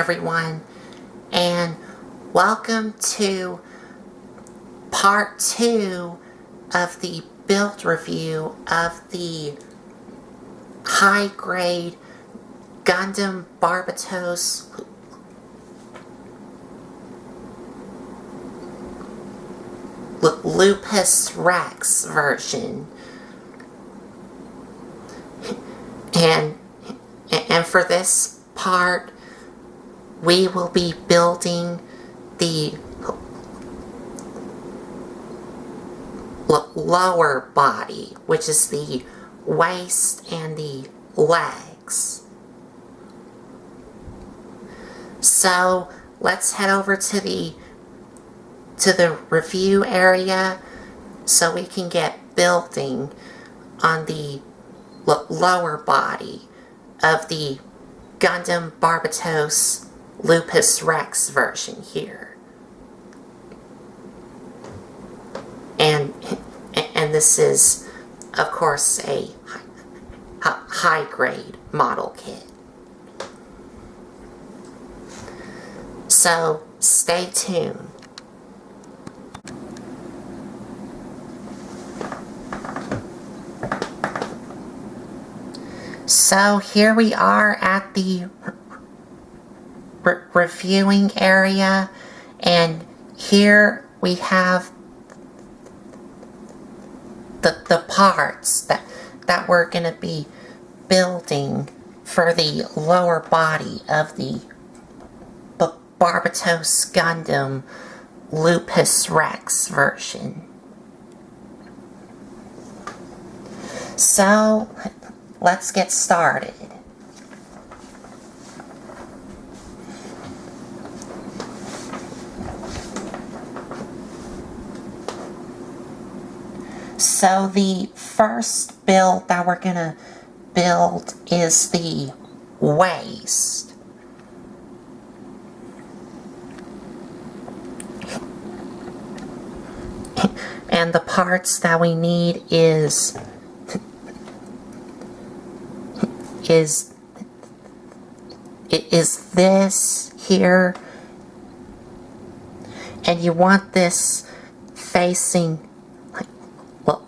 everyone, and welcome to part 2 of the build review of the high-grade Gundam Barbatos Lupus Rex version. And for this part, we will be building the lower body, which is the waist and the legs. So let's head over to the review area so we can get building on the lower body of the Gundam Barbatos Lupus Rex version here. And this is, of course, a high-grade model kit. So stay tuned. So here we are at the reviewing area, and here we have the parts that we're going to be building for the lower body of the Barbatos Gundam Lupus Rex version. So let's get started. So the first build that we're going to build is the waist. And the parts that we need is this here, and you want this facing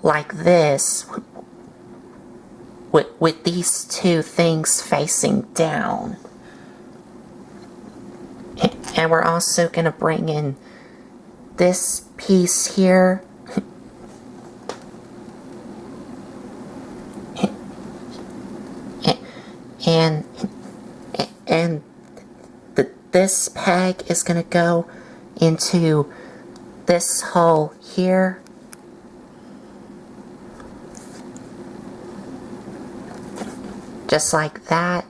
like this, with these two things facing down. And we're also going to bring in this piece here, and this peg is going to go into this hole here. Just like that.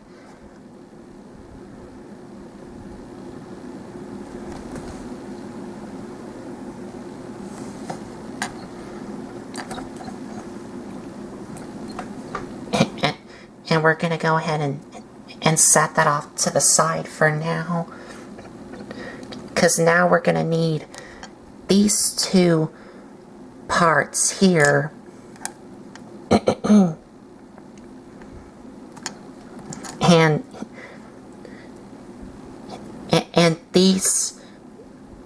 And we're going to go ahead and set that off to the side for now, because now we're going to need these two parts here. and these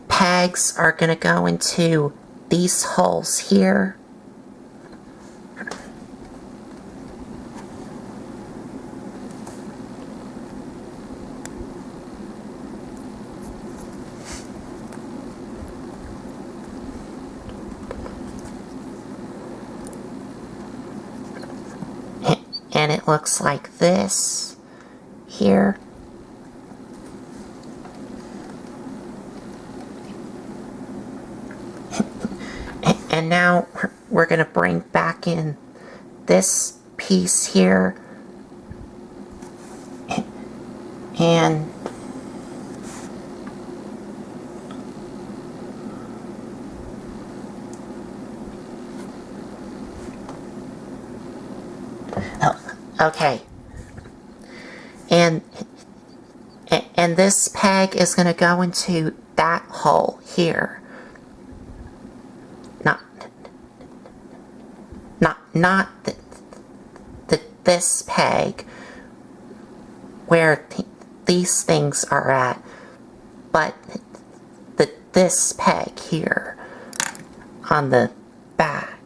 pegs are going to go into these holes here. And it looks like this here. And now we're going to bring back in this piece here. And okay, and this peg is going to go into that hole here. Not this peg, where these things are at, but this peg here on the back.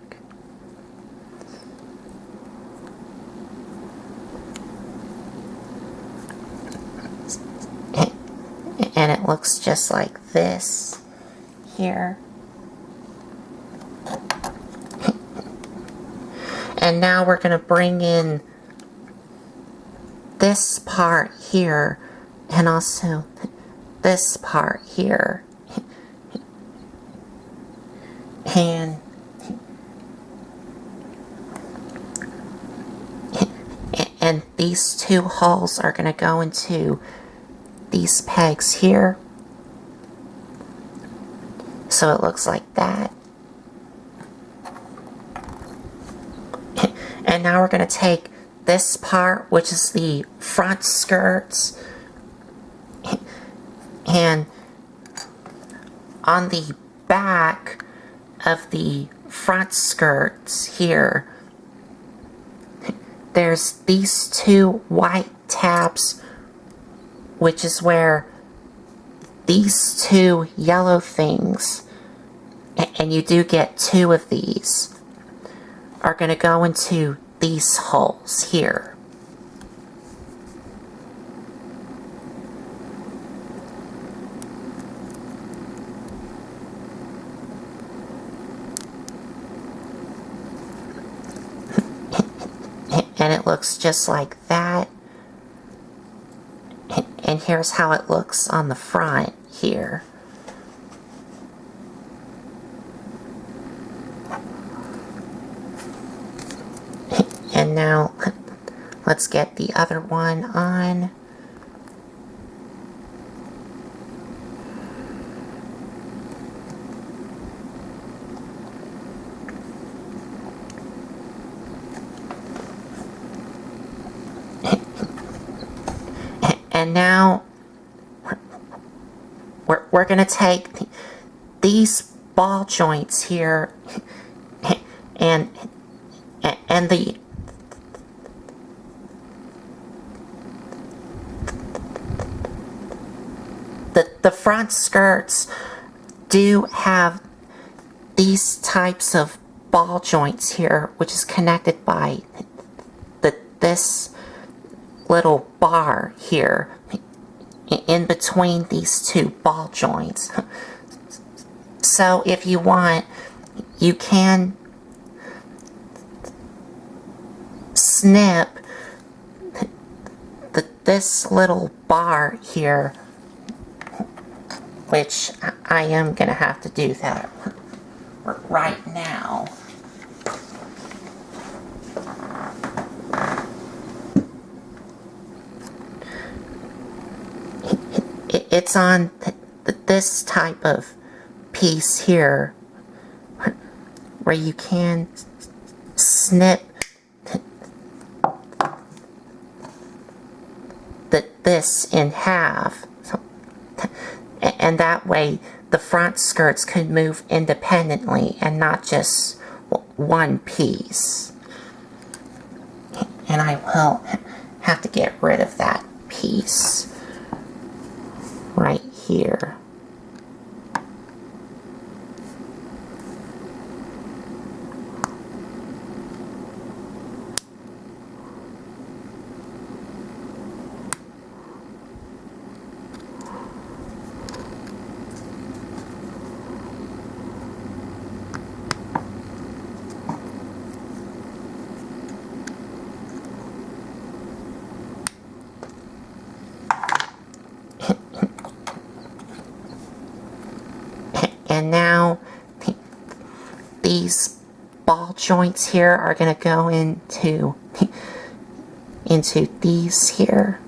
And it looks just like this here. And now we're going to bring in this part here and also this part here. And these two holes are going to go into these pegs here. So it looks like that. And now we're going to take this part, which is the front skirts, and on the back of the front skirts here, there's these two white tabs, which is where these two yellow things, and you do get two of these, are going to go into these holes here. And it looks just like that. And here's how it looks on the front here. And now let's get the other one on. And now we're going to take these ball joints here and the front skirts do have these types of ball joints here, which is connected by this little bar here in between these two ball joints. So if you want, you can snip this little bar here, which I am going to have to do that right now. It's on this type of piece here where you can snip this in half, and that way the front skirts could move independently and not just one piece. And I will have to get rid of that piece right here. And now these ball joints here are going to go into these here.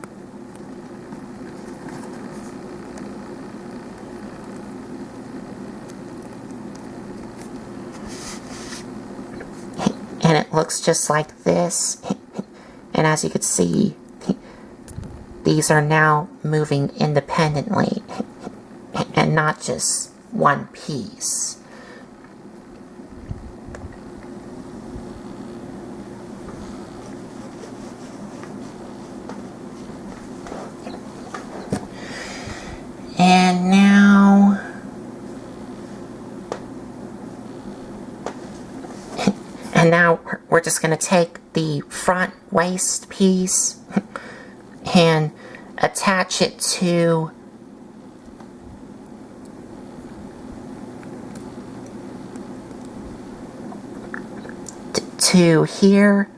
And it looks just like this. And as you can see, these are now moving independently and not just one piece. And now we're just going to take the front waist piece and attach it to here,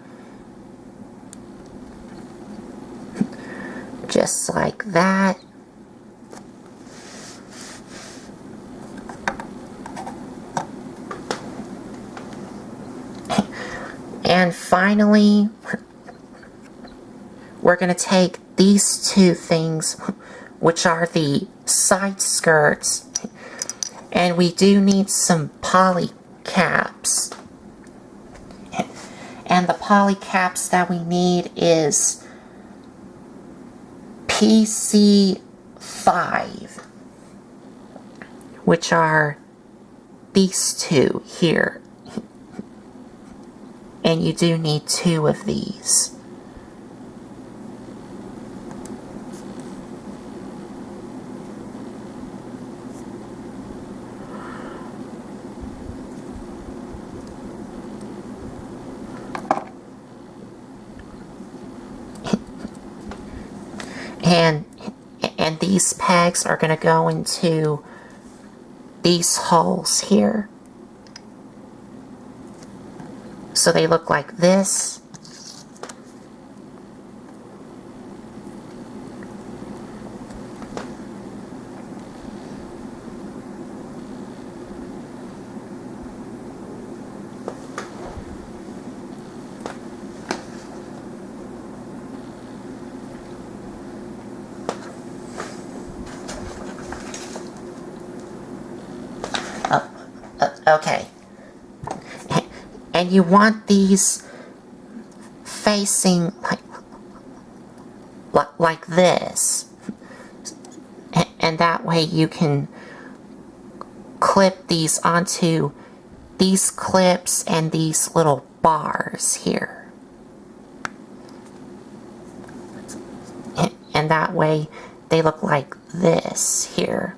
just like that. And finally, we're going to take these two things, which are the side skirts, and we do need some poly caps. And the poly caps that we need is PC5, which are these two here. And you do need 2 of these. And these pegs are going to go into these holes here. So they look like this. Okay. And you want these facing like this. And that way you can clip these onto these clips and these little bars here. And that way they look like this here.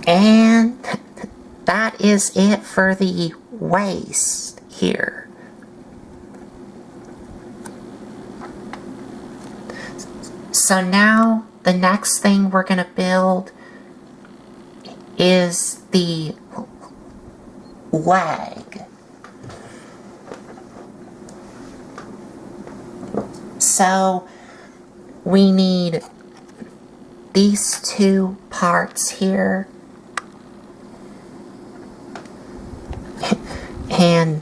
And that is it for the waist here. So now the next thing we're going to build is the leg. So we need these 2 parts here. And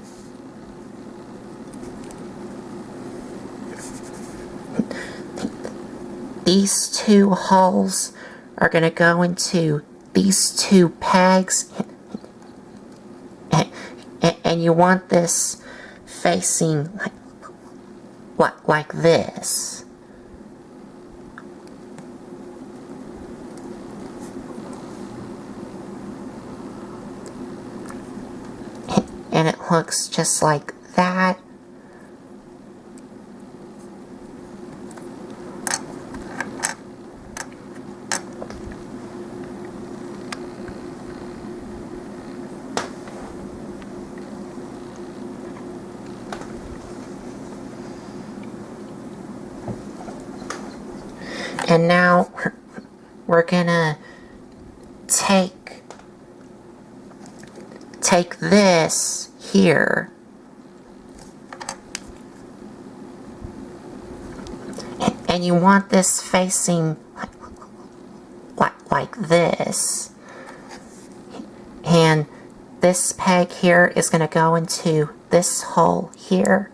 these 2 holes are going to go into these 2 pegs. And you want this facing like this. And it looks just like that. And now we're gonna take this here and you want this facing like this, and this peg here is going to go into this hole here,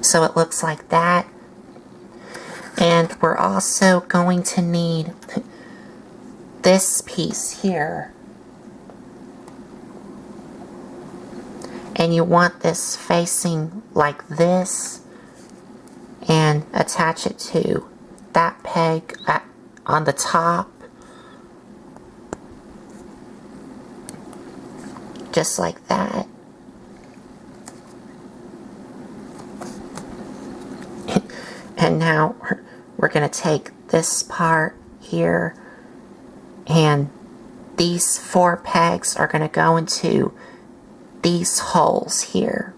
so it looks like that. And we're also going to need this piece here. And you want this facing like this, and attach it to that peg on the top, just like that. And now we're going to take this part here, and these 4 pegs are going to go into these holes here.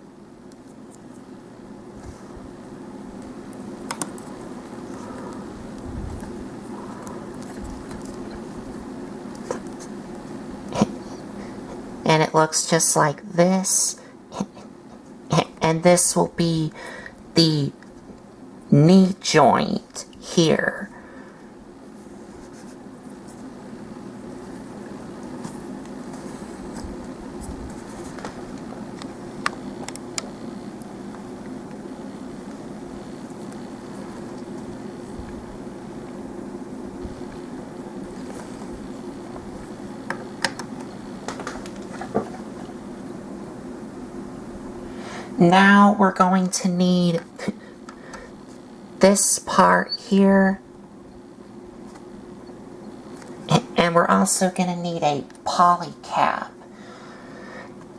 And it looks just like this. And this will be the knee joint here. Now we're going to need this part here, and we're also going to need a poly cap.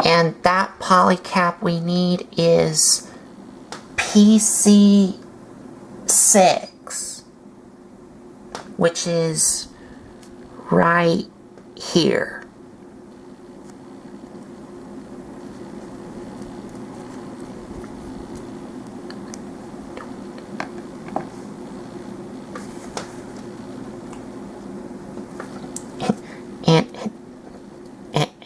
And that poly cap we need is PC6, which is right here.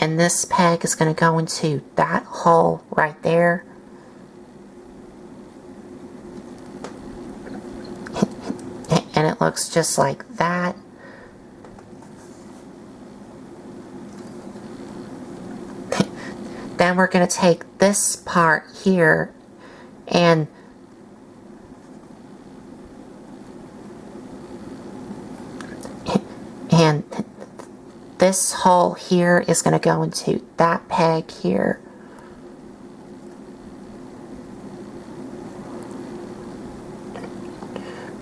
And this peg is going to go into that hole right there. And it looks just like that. Then we're going to take this part here and this hole here is going to go into that peg here.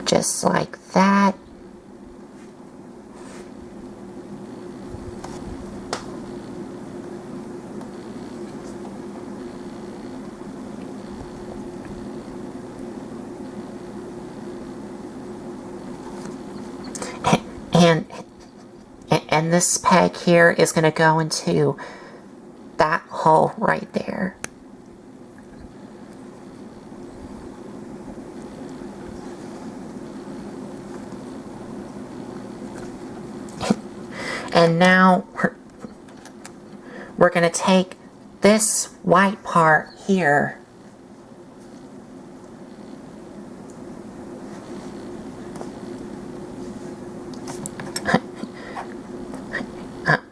Just like that. And this peg here is going to go into that hole right there. And now we're going to take this white part here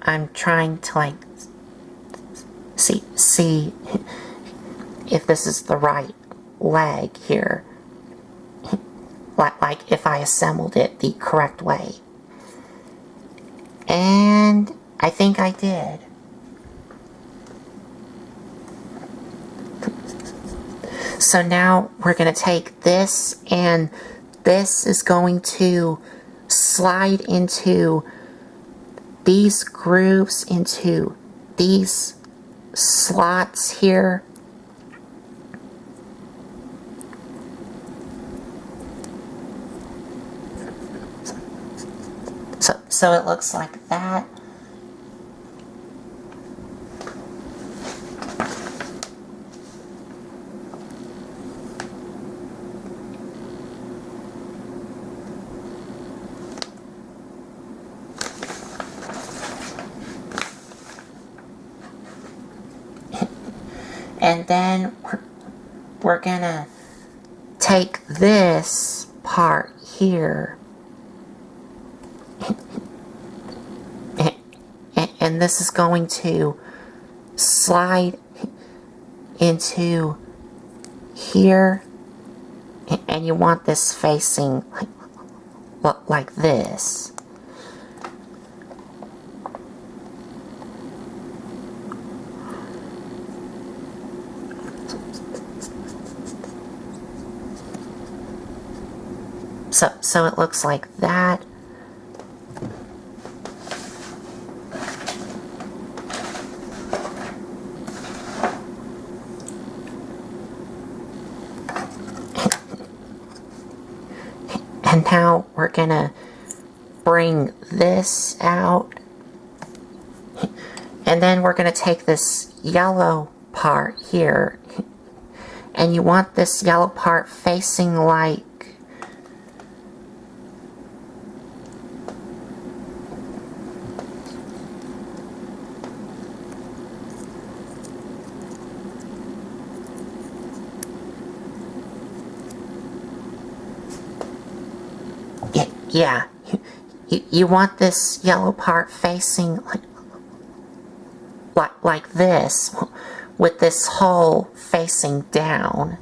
I'm trying to like see if this is the right leg here, like if I assembled it the correct way. And I think I did. So now we're going to take this, and this is going to slide into these grooves, into these slots here. So it looks like that. And then we're gonna take this part here, and this is going to slide into here, and you want this facing like this. So it looks like that. And now we're gonna bring this out. And then we're gonna take this yellow part here. And you want this yellow part facing like yeah, you want this yellow part facing like this, with this hole facing down.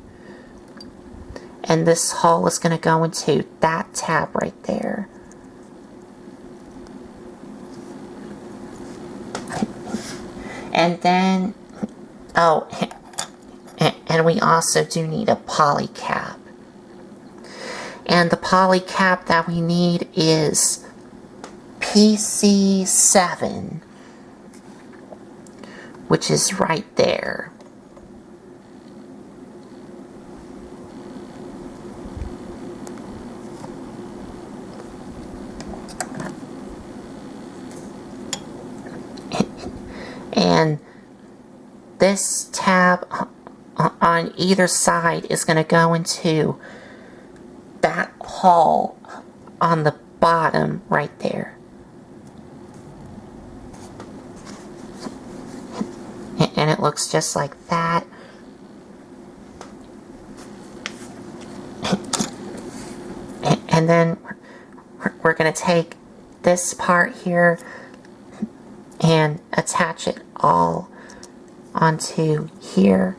And this hole is going to go into that tab right there. And then, oh, and we also do need a poly cap. And the poly cap that we need is PC7, which is right there. And this tab on either side is going to go into that hole on the bottom right there. And it looks just like that. And then we're going to take this part here and attach it all onto here.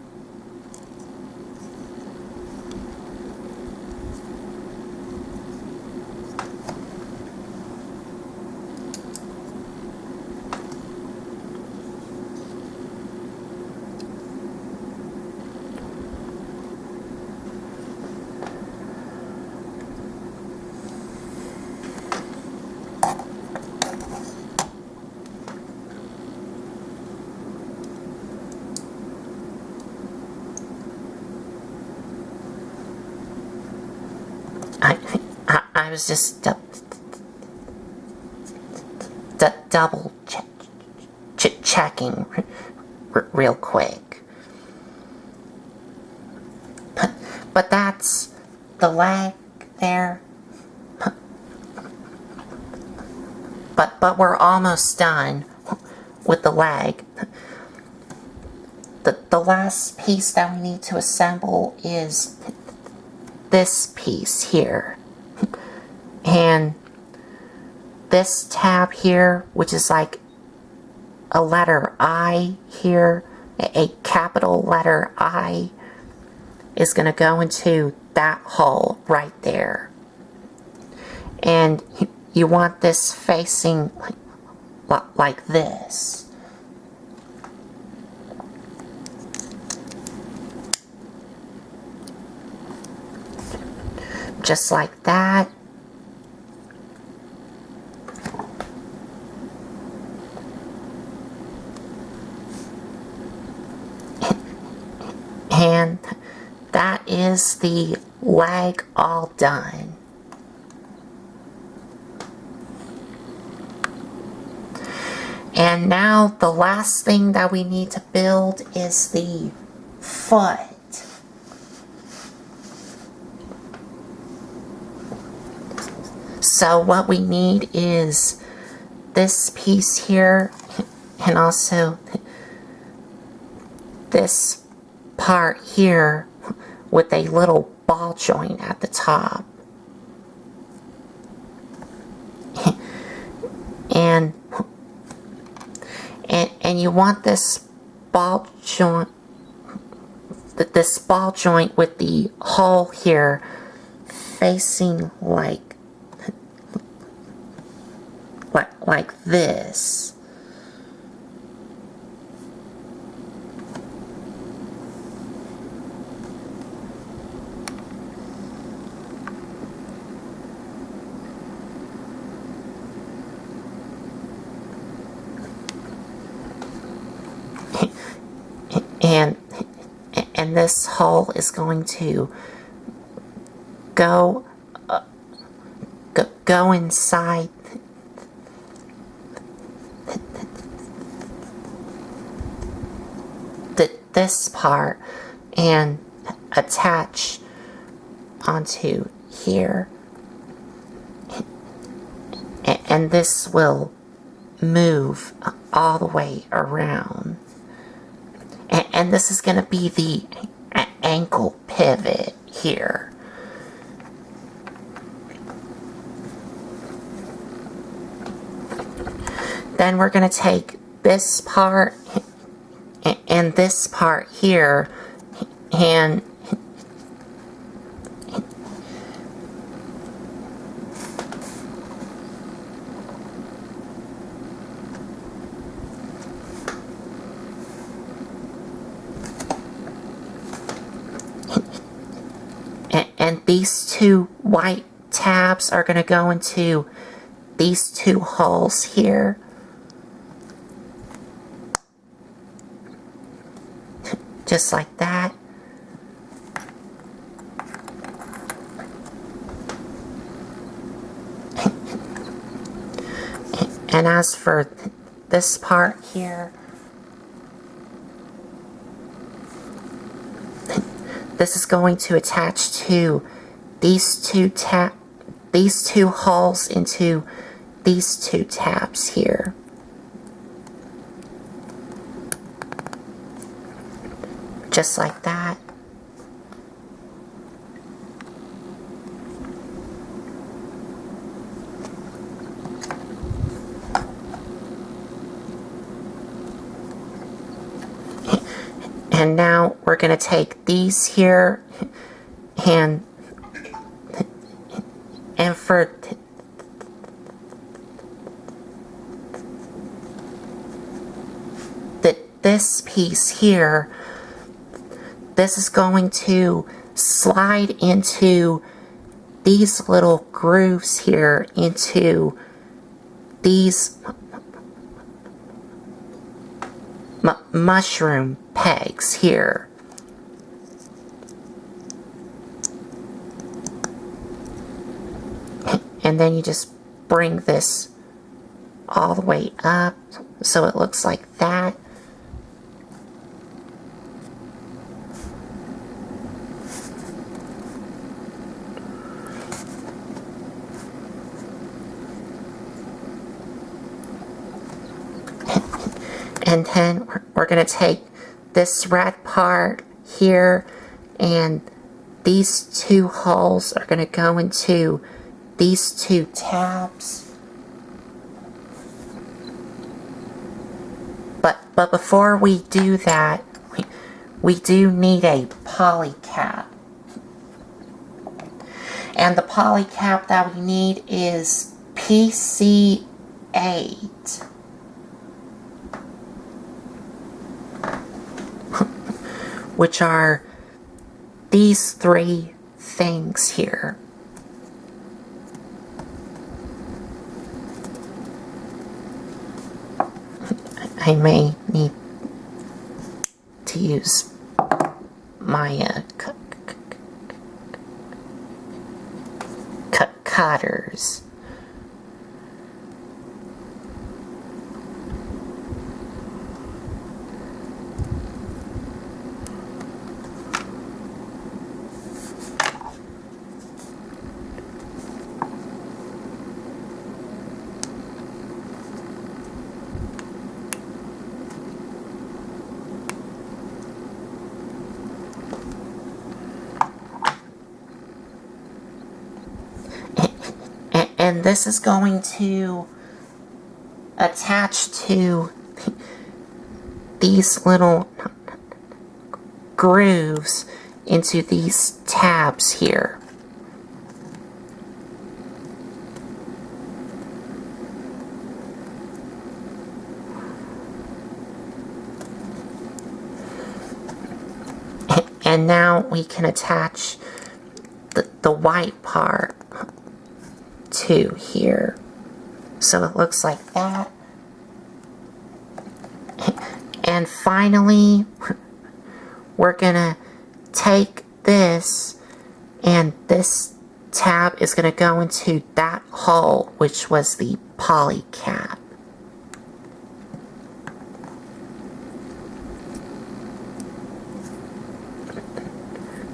I was just double checking real quick. But that's the leg there. But we're almost done with the leg. The last piece that we need to assemble is this piece here. And this tab here, which is like a letter I here, a capital letter I, is going to go into that hole right there. And you want this facing like this. Just like that. And that is the leg all done. And now the last thing that we need to build is the foot. So what we need is this piece here, and also this part here with a little ball joint at the top. And you want this ball joint with the hole here facing like this. and this hole is going to go inside this part and attach onto here, and this will move all the way around, and this is going to be the ankle pivot here. Then we're going to take this part and this part here and these two white tabs are going to go into these two holes here. Just like that. And as for this part here, this is going to attach to these two holes into these two tabs here. Just like that. And now we're going to take these here and for this piece here, this is going to slide into these little grooves here, into these mushroom pegs here. And then you just bring this all the way up so it looks like that. And then we're going to take this red part here, and these two holes are going to go into these two tabs. But before we do that, we do need a poly cap. And the poly cap that we need is PC8. Which are these three things here. I may need to use my cutters. And this is going to attach to these little grooves into these tabs here. And now we can attach the white part to here. So it looks like that. And finally, we're gonna take this, and this tab is going to go into that hole, which was the poly cap.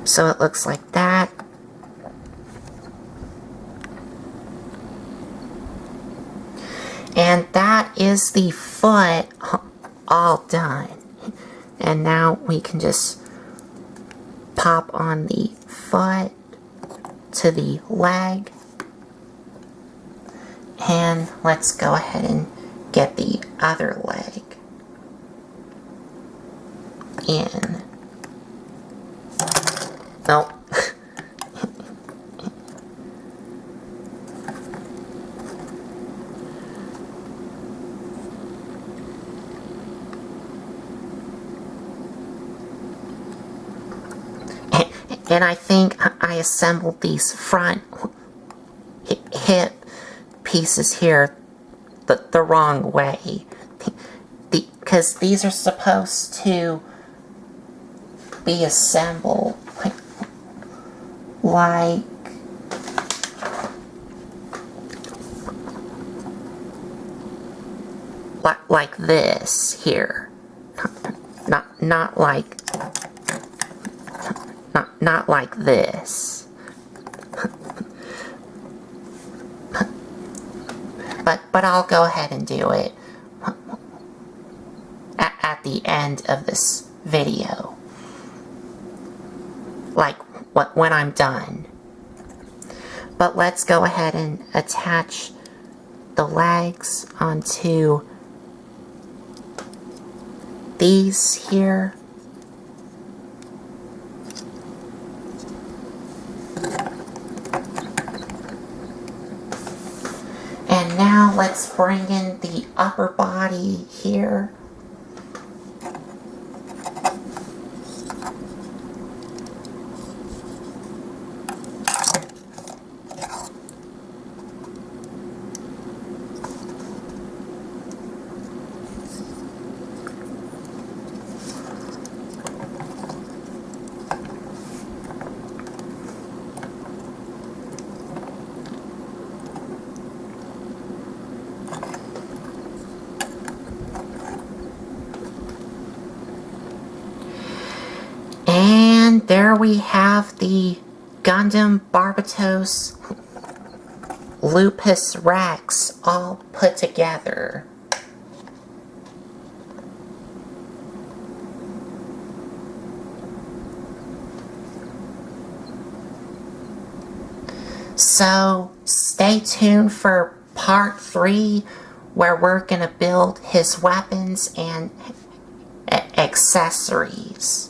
So it looks like that. And that is the foot all done. And now we can just pop on the foot to the leg. And let's go ahead and get the other leg in. Nope. And I think I assembled these front hip pieces here the wrong way. Because these are supposed to be assembled like this here. Not like this. But I'll go ahead and do it at the end of this video. Like when I'm done. But let's go ahead and attach the legs onto these here. And now let's bring in the upper body here. And there we have the Gundam Barbatos Lupus Rex all put together. So stay tuned for part 3, where we're going to build his weapons and accessories.